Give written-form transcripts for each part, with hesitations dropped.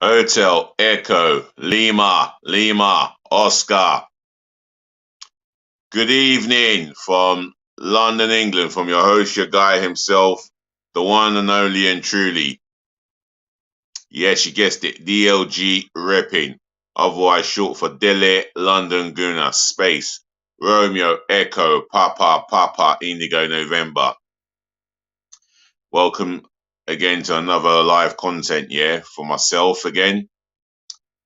Hotel Echo Lima Lima Oscar. Good evening from London, England, from your host, your guy himself, the one and only and truly. Yes, you guessed it, DLG repping, otherwise short for Dele London Guna Space Romeo Echo Papa Papa Indigo November. Welcome again to another live content, for myself again.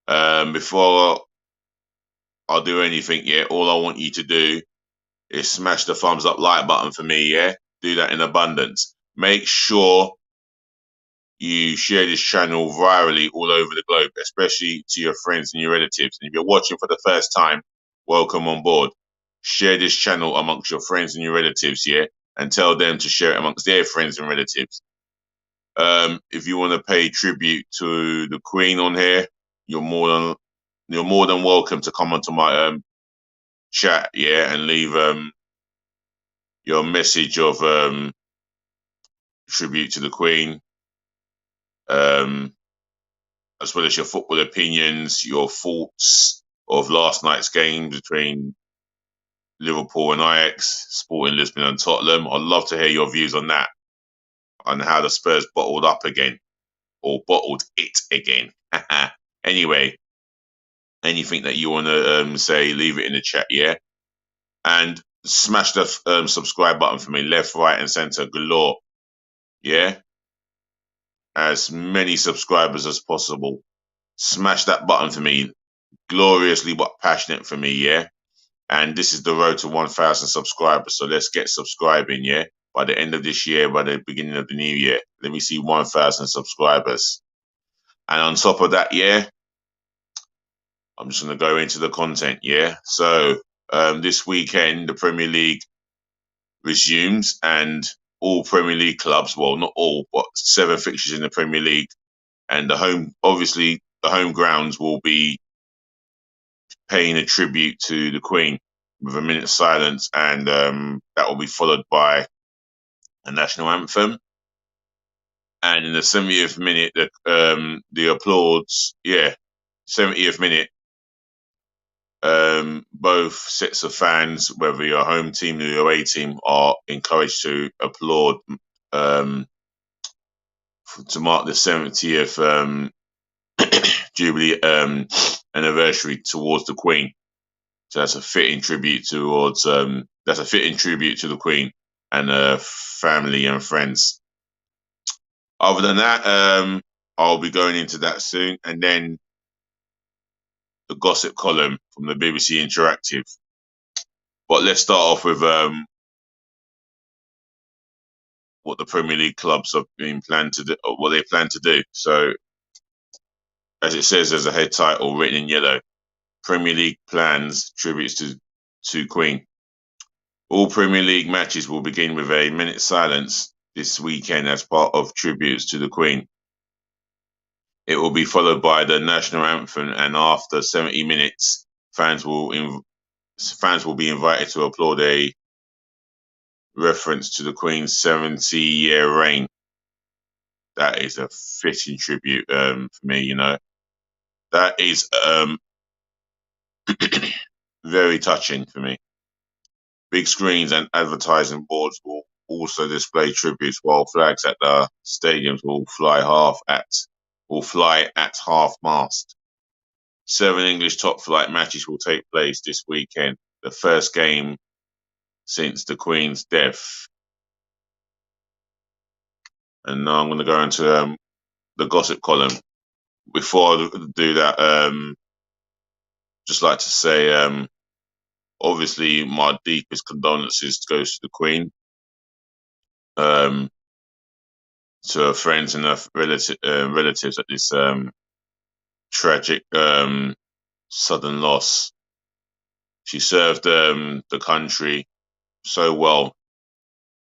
Before I'll do anything, all I want you to do is smash the thumbs up like button for me, Do that in abundance. Make sure you share this channel virally all over the globe, especially to your friends and your relatives. And if you're watching for the first time, welcome on board. Share this channel amongst your friends and your relatives, and tell them to share it amongst their friends and relatives. If you want to pay tribute to the Queen on here, you're more than welcome to come onto my chat, and leave your message of tribute to the Queen, as well as your football opinions, your thoughts of last night's game between Liverpool and Ajax, Sporting Lisbon and Tottenham. I'd love to hear your views on that, on how the Spurs bottled up again, or bottled it again. Anyway, anything that you want to say, leave it in the chat, and smash the subscribe button for me, left, right, and center galore, as many subscribers as possible. Smash that button for me, gloriously but passionate for me, and this is the road to 1,000 subscribers, so let's get subscribing, by the end of this year, by the beginning of the new year. Let me see 1,000 subscribers. And on top of that, I'm just going to go into the content, so this weekend the Premier League resumes, and all Premier League clubs, well, not all, but 7 fixtures in the Premier League, and obviously the home grounds will be paying a tribute to the Queen with a minute of silence, and that will be followed by a national anthem. And in the 70th minute, the applause, 70th minute, both sets of fans, whether you're a home team or your away team, are encouraged to applaud to mark the 70th Jubilee anniversary towards the Queen. So that's a fitting tribute towards that's a fitting tribute to the Queen and her family and friends. Other than that, I'll be going into that soon, and then the gossip column from the BBC Interactive. But let's start off with what the Premier League clubs have been planned to do, or what they plan to do. So, as it says, there's a head title written in yellow: Premier League plans tributes to Queen. All Premier League matches will begin with a minute silence this weekend as part of tributes to the Queen. It will be followed by the national anthem, and after 70 minutes, fans will be invited to applaud a reference to the Queen's 70-year reign. That is a fitting tribute for me, That is very touching for me. Big screens and advertising boards will also display tributes, while flags at the stadiums will fly at half mast. 7 English top flight matches will take place this weekend, the first game since the Queen's death. And now I'm going to go into the gossip column. Before I do that, just like to say, obviously, my deepest condolences goes to the Queen, to her friends and her relatives at this tragic sudden loss. She served the country so well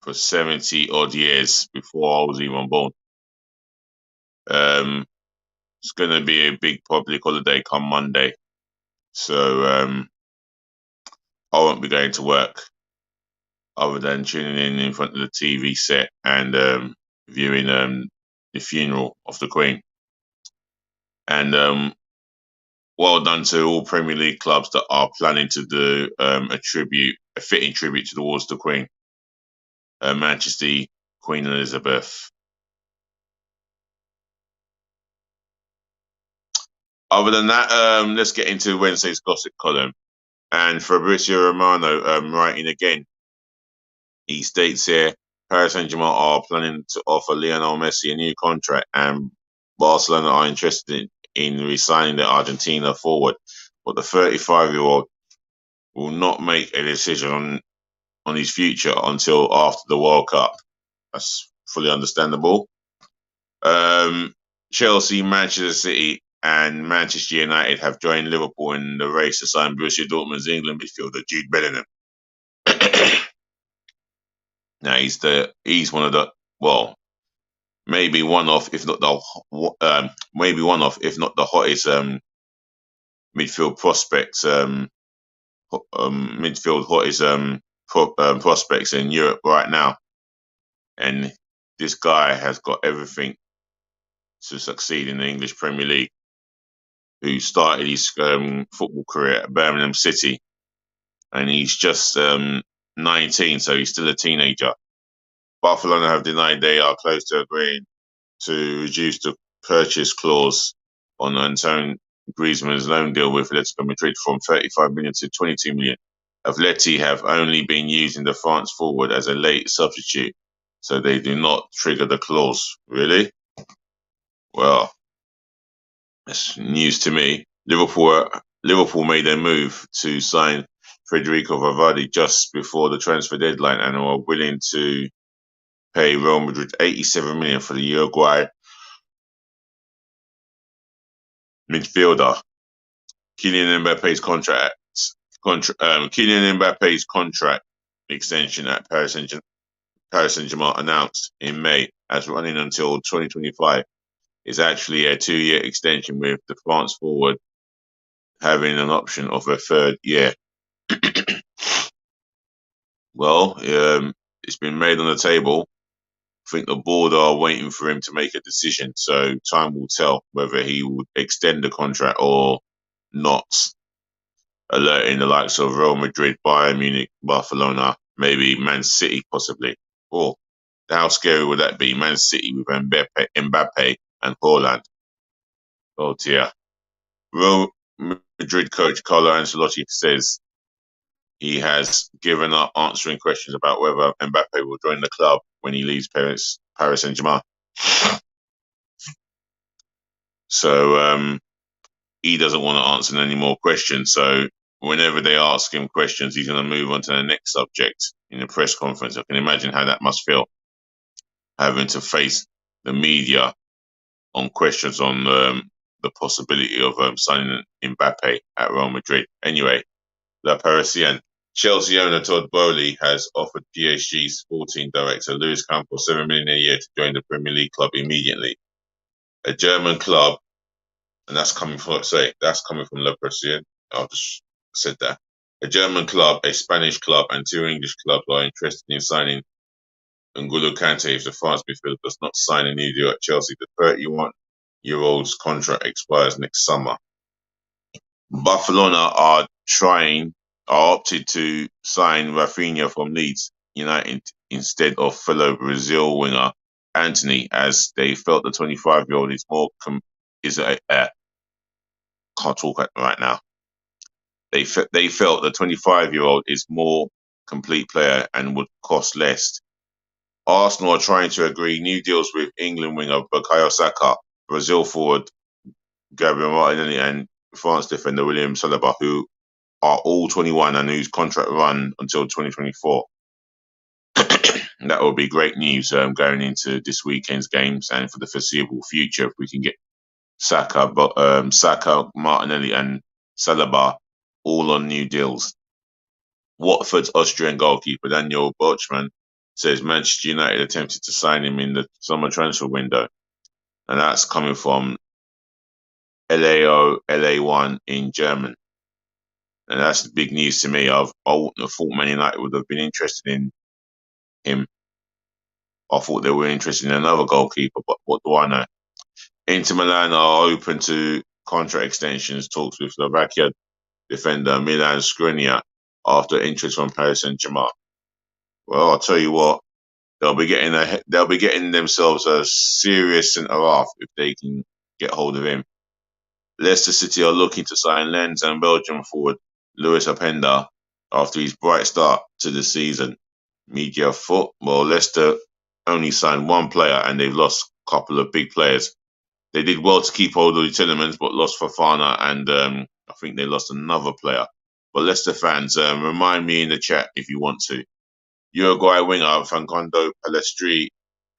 for 70 odd years before I was even born. It's going to be a big public holiday come Monday, so I won't be going to work other than tuning in front of the TV set and viewing the funeral of the Queen. And well done to all Premier League clubs that are planning to do a fitting tribute towards the Queen, Manchester Queen Elizabeth. Other than that, let's get into Wednesday's gossip column. And Fabrizio Romano writing again. He states here, Paris Saint-Germain are planning to offer Lionel Messi a new contract, and Barcelona are interested in re-signing the Argentina forward. But the 35-year-old will not make a decision on his future until after the World Cup. That's fully understandable. Chelsea, Manchester City, and Manchester United have joined Liverpool in the race to sign Borussia Dortmund's England midfielder Jude Bellingham. Now he's one of the, well, maybe one of, if not the hottest midfield prospects, midfield hottest prospects in Europe right now. And this guy has got everything to succeed in the English Premier League. Who started his football career at Birmingham City, and he's just 19, so he's still a teenager. Barcelona have denied they are close to agreeing to reduce the purchase clause on Antoine Griezmann's loan deal with Atletico Madrid from 35 million to 22 million. Atleti have only been using the France forward as a late substitute, so they do not trigger the clause. Really? Well, that's news to me. Liverpool made their move to sign Federico Valverde just before the transfer deadline and were willing to pay Real Madrid 87 million for the Uruguay midfielder. Kylian Mbappe's contract extension at Paris Saint-Germain announced in May as running until 2025 is actually a 2-year extension with the France forward having an option of a third year. Well, it's been made on the table. I think the board are waiting for him to make a decision, so time will tell whether he would extend the contract or not, alerting the likes of Real Madrid, Bayern Munich, Barcelona, maybe Man City possibly. Oh, how scary would that be? Man City with Mbappe and Haaland. Oh dear. Real Madrid coach Carlo Ancelotti says he has given up answering questions about whether Mbappe will join the club when he leaves Paris Saint-Germain. So he doesn't want to answer any more questions. So whenever they ask him questions, he's going to move on to the next subject in the press conference. I can imagine how that must feel, having to face the media on questions on the possibility of signing Mbappe at Real Madrid. Anyway, La Parisienne. Chelsea owner Todd Boehly has offered PSG sporting director Luis Campos $7 million a year to join the Premier League club immediately. A German club, and that's coming from La Parisienne. I just said that. A German club, a Spanish club, and 2 English clubs are interested in signing N'Golo Kante if the France midfielder does not sign a new deal at Chelsea. The 31-year-old's contract expires next summer. Barcelona are opted to sign Rafinha from Leeds United instead of fellow Brazil winger Antony, as they felt the 25-year-old is more can't talk right now. They felt the 25-year-old is more complete player and would cost less. Arsenal are trying to agree new deals with England winger Bukayo Saka, Brazil forward Gabriel Martinelli, and France defender William Saliba, who are all 21 and whose contract run until 2024. That would be great news going into this weekend's games and for the foreseeable future if we can get Saka, Martinelli, and Saliba all on new deals. Watford's Austrian goalkeeper Daniel Borchmann says Manchester United attempted to sign him in the summer transfer window, and that's coming from LA1 in German. And that's the big news to me. I wouldn't have thought Man United would have been interested in him. I thought they were interested in another goalkeeper, but what do I know? Inter Milan are open to contract extensions talks with Slovakia defender Milan Skriniar after interest from Paris Saint-Germain. Well, I'll tell you what, they'll be getting themselves a serious centre half if they can get hold of him. Leicester City are looking to sign Lens and Belgium forward Luis Openda after his bright start to the season. Media foot, well, Leicester only signed one player and they've lost a couple of big players. They did well to keep hold of the Tillemans, but lost Fofana and I think they lost another player. But Leicester fans, remind me in the chat if you want to. Uruguay winger Facundo Pellistri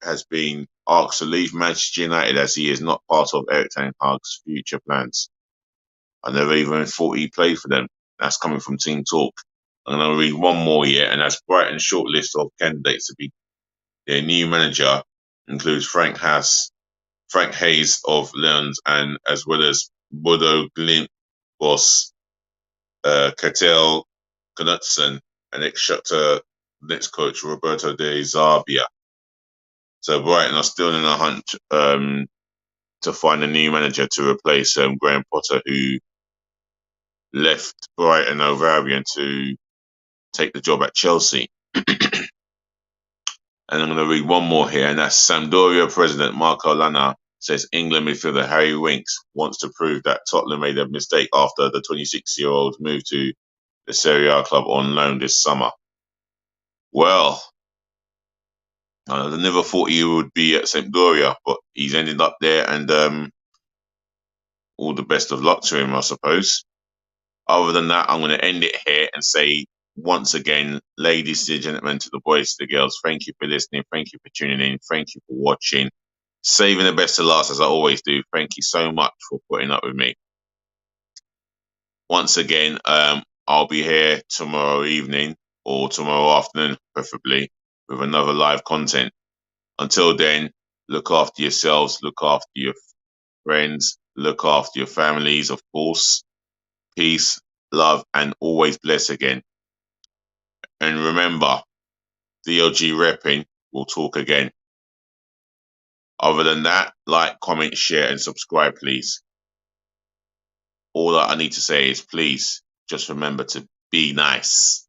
has been asked to leave Manchester United as he is not part of Erik ten Hag's future plans. I never even thought he played for them. That's coming from Team Talk. I'm going to read one more here, and that's Brighton's short list of candidates to be their new manager includes Frank Hayes of Lens, and as well as Bodo Glimt boss Ketil Knutsen and ex-Shakhtar Donetsk coach Roberto De Zerbi. So Brighton are still in a hunt to find a new manager to replace Graham Potter, who left Brighton over Albion to take the job at Chelsea. And I'm going to read one more here, and that's Sampdoria president Marco Lana says England midfielder Harry Winks wants to prove that Tottenham made a mistake after the 26-year-old moved to the Serie A club on loan this summer. Well, I never thought he would be at Sampdoria, but he's ended up there, and all the best of luck to him, I suppose. Other than that, I'm going to end it here and say once again, ladies and gentlemen, to the boys, to the girls, thank you for listening. Thank you for tuning in. Thank you for watching. Saving the best to last, as I always do. Thank you so much for putting up with me. Once again, I'll be here tomorrow evening or tomorrow afternoon, preferably, with another live content. Until then, look after yourselves, look after your friends, look after your families, of course. Peace, love, and always bless again. And remember, DLG repping, we'll talk again. Other than that, like, comment, share, and subscribe, please. All that I need to say is please just remember to be nice.